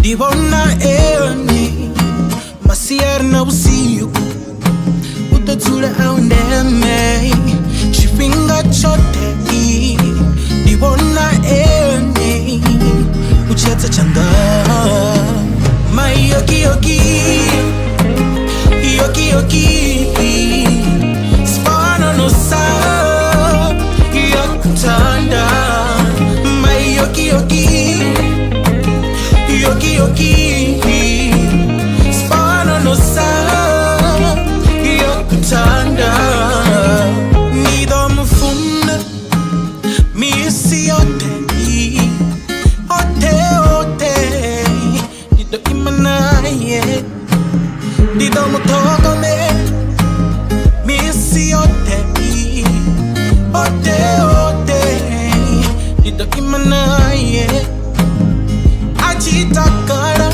ndibona eni masiyarina usiku utodzula aundeme chipinga chote ndibona eni uchetsa chanda mai yoki yoki yoki yoki spana no sa yokutanda mai yoki yoki yoki yoki spana no sa yokutanda nido mfunda misi yote ote nido imanaye nido mutogome misi yote ote nido imanaye achitakara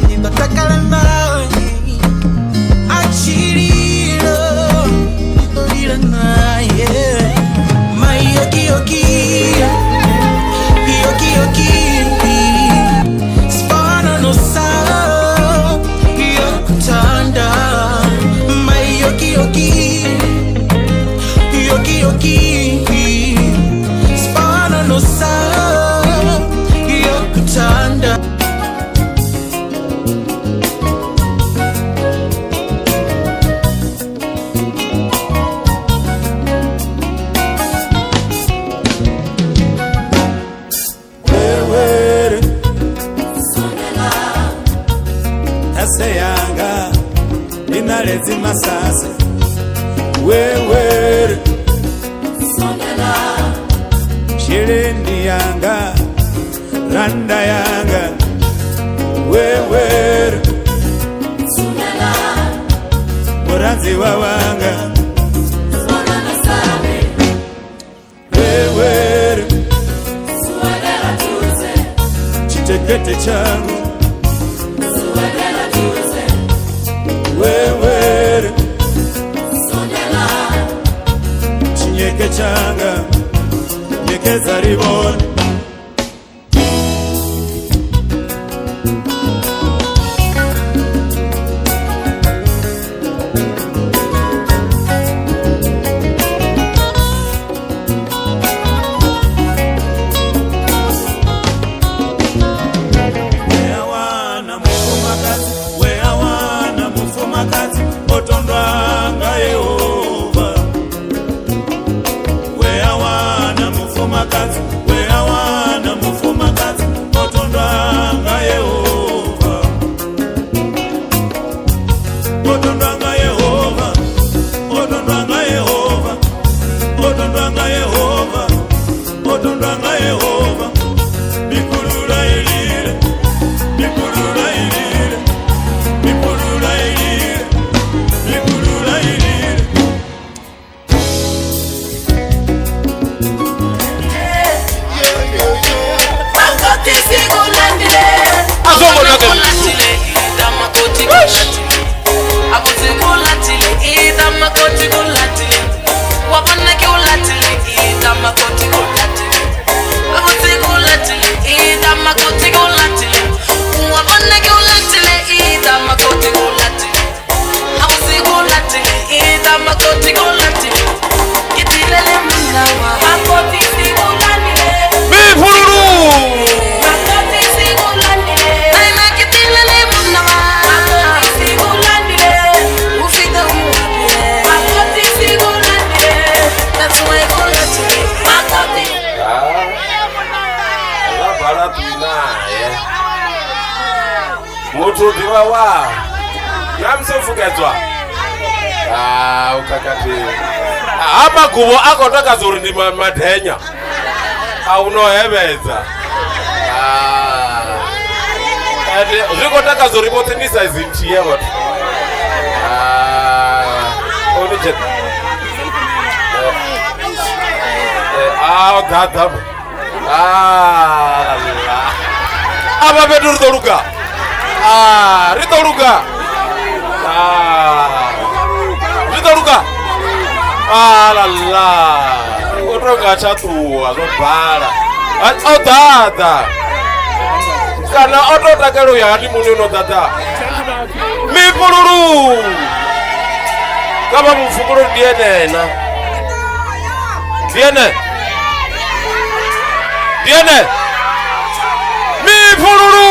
nido takara naye achirira nido rira naye mai yoki yoki yoki yoki spana no sa yokutanda mai yoki yoki yoki yoki spana no sa yokutanda Yanga inalezi masase wewe sonela shirendi yanga randa yanga wewe sonela muranzi wawanga sonela sabe wewe sonela tuze chitekete changu wewe sonela chinyeke changa nyekeza riboni otondwanga Yehova we awana mufumakazi we awana mufumakazi otondwanga Yehova otondwanga Yehova otondwanga Yehova otondwanga Yehova otondwanga Yehova bikulula ilile bikulula ilile bikulula ilile bikulula ilile makoti sikulandile sikulandile ida makoti kulandile abuzi kulandile ida makoti kulandile wabana kulandile ida makoti kulandile abuzi kulandile ida makoti kulandile wabana kulandile ida makoti kulandile abuzi kulandile ida makoti kulandile kitilele mnawa makoti sikulandile bifururu makoti sikulandile aina kitilele mnawa makoti sikulandile ufika umwape makoti sikulandile that's why kulandile makoti Alabara tunaye mutu diwa namsofuketwa ukakati hapa kubo akotoka zuri ndi madhenya aunoheveza zvikotaka zuri botenisa izintiye watu onijeka gada apa pedu ritoluka ritoluka ritoluka alala otonga chatuwa zobhala odada kana oto takelo ya hadi munino tata. Mi pululu. Kama mfukuru diene na. Diene. Diene. Mi pululu.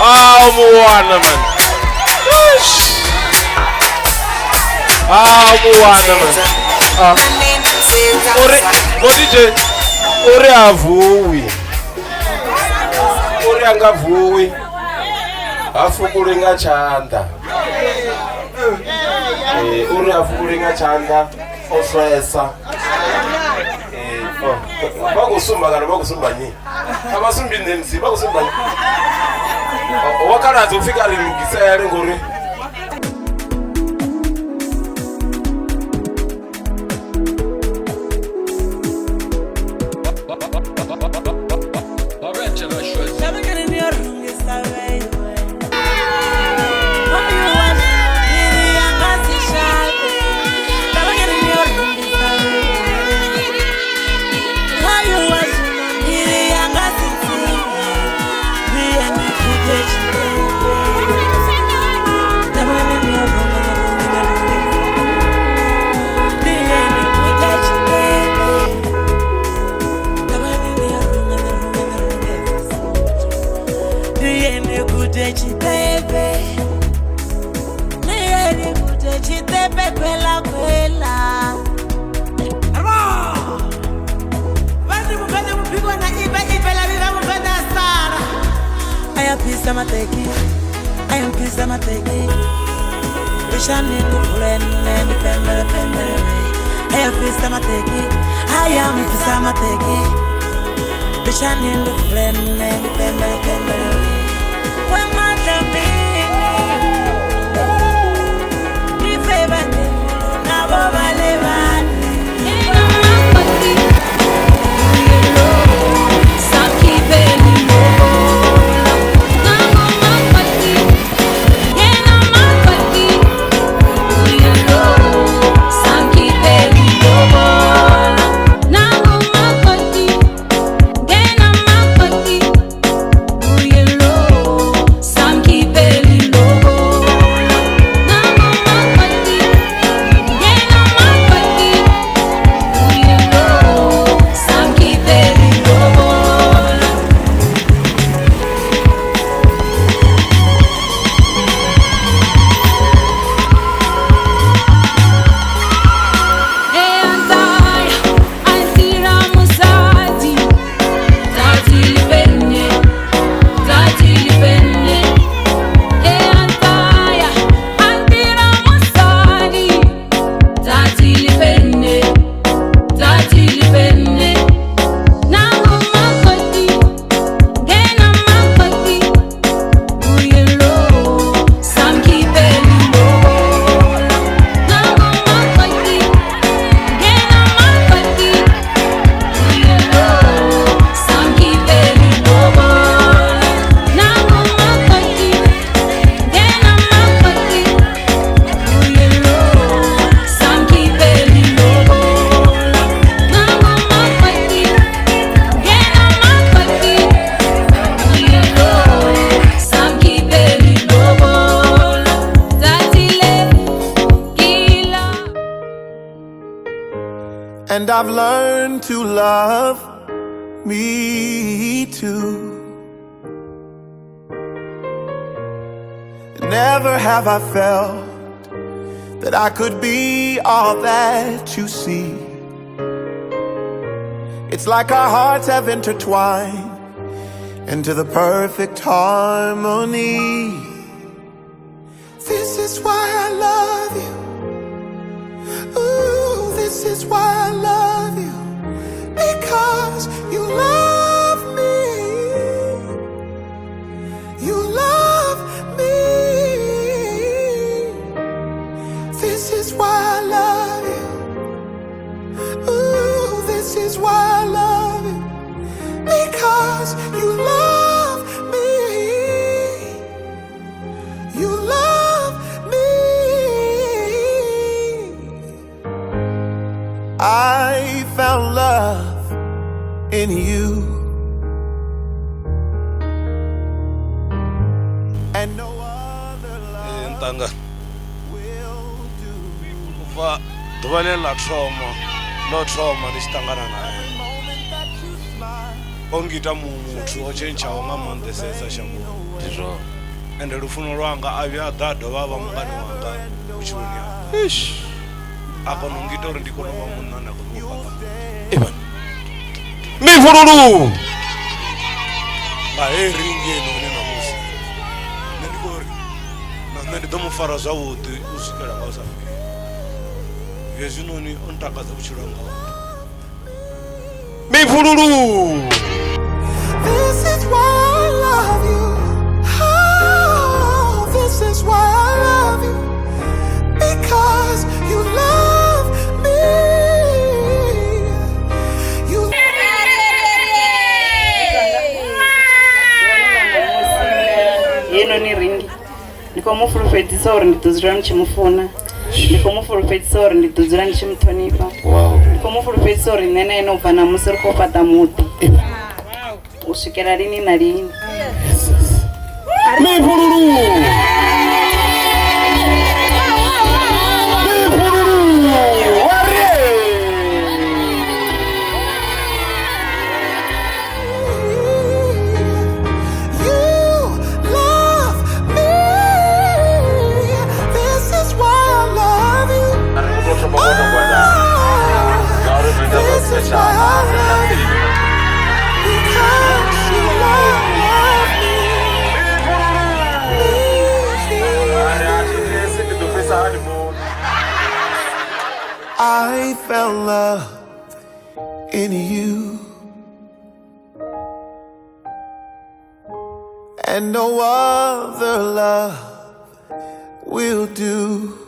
Ah, muwana man. Ah, muwana man. Ah. Ore avuwi. Ore angavuwi. Afukule nga chanda. Ore afukule nga chanda. Ofresa. Bagusumba kana bagusumba nyi. Abasumbi ndenzi bagusumba nyi. Wakana tufika limukisa yale ngore. I am pizza mateki. Bishani no friend and pember. I am pizza mateki. I am pizza mateki. Bishani no friend and pember. When my baby, you favor me, now over And I've learned to love me too. Never have I felt that I could be all that you see. It's like our hearts have intertwined into the perfect harmony. This is why I love you. Ooh, this is why I love you. Because you love me. You love me. This is why I love you. Ooh, this is why I love you. Because you love me. You love me. I found love in you. And no other love ntanga will do. va ḓuvha ḽe ḽa thoma ndi tshi ṱangana naye The moment that you smile, o ngita muthu o tshentshaho nga maanḓesesa shangoni ende lufuno lwanga a vhuya a ḓa a dovha a vha mungani wanga vhutshiloni hanga a kona u ngita uri ndi kone u vha munna nda kona u fhaṱa mifhululu nga hei ringi enoni namusi nṋe ndi khou ri na nṋe ndi ḓo mu fara zwavhuḓi u swikela nga u sa fheli hezwinoni o ntakadza vhutshilo hanga mifhululu this is why I love you. Oh, this is why I love you. Because you love me. You yeno ni ringi ndiko mufulufhedzisa uri ndi ḓo dzula ndi tshi mufuna ndiko mufulufhedzisa uri ndi ḓo dzula ndi tshi muṱhonifha ndiko mufulufhedzisa uri nṋe na ene u bva namusi ri khou fhaṱa muḓi u swikela lini na lini mifhululu love me. This is why I love you. This is why I love you. Because you love me. I felt love in you, and no other love will do.